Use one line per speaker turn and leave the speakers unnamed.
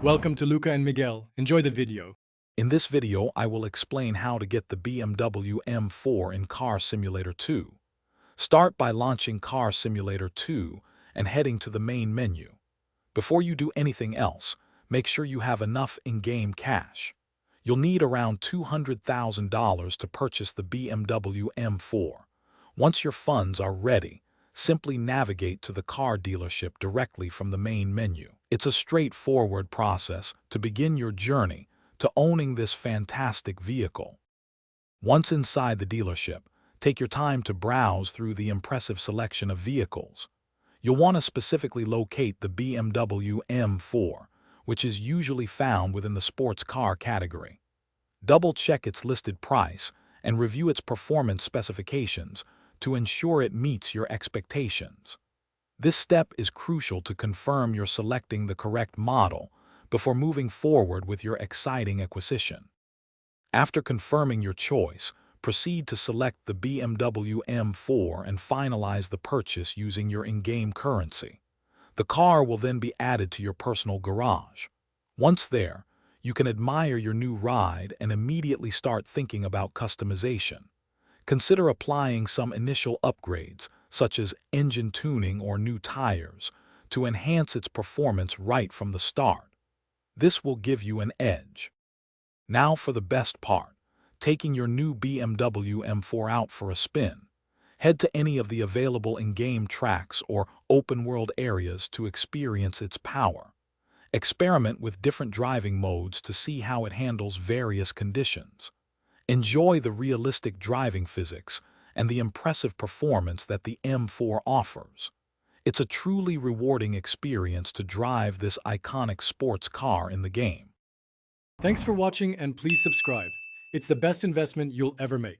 Welcome to Luca and Miguel. Enjoy the video.
In this video, I will explain how to get the BMW M4 in Car Simulator 2. Start by launching Car Simulator 2 and heading to the main menu. Before you do anything else, make sure you have enough in-game cash. You'll need around $200,000 to purchase the BMW M4. Once your funds are ready, simply navigate to the car dealership directly from the main menu. It's a straightforward process to begin your journey to owning this fantastic vehicle. Once inside the dealership, take your time to browse through the impressive selection of vehicles. You'll want to specifically locate the BMW M4, which is usually found within the sports car category. Double-check its listed price and review its performance specifications to ensure it meets your expectations. This step is crucial to confirm you're selecting the correct model before moving forward with your exciting acquisition. After confirming your choice, proceed to select the BMW M4 and finalize the purchase using your in-game currency. The car will then be added to your personal garage. Once there, you can admire your new ride and immediately start thinking about customization. Consider applying some initial upgrades, such as engine tuning or new tires, to enhance its performance right from the start. This will give you an edge. Now for the best part, taking your new BMW M4 out for a spin. Head to any of the available in-game tracks or open-world areas to experience its power. Experiment with different driving modes to see how it handles various conditions. Enjoy the realistic driving physics and the impressive performance that the M4 offers. It's a truly rewarding experience to drive this iconic sports car in the game.
Thanks for watching and please subscribe. It's the best investment you'll ever make.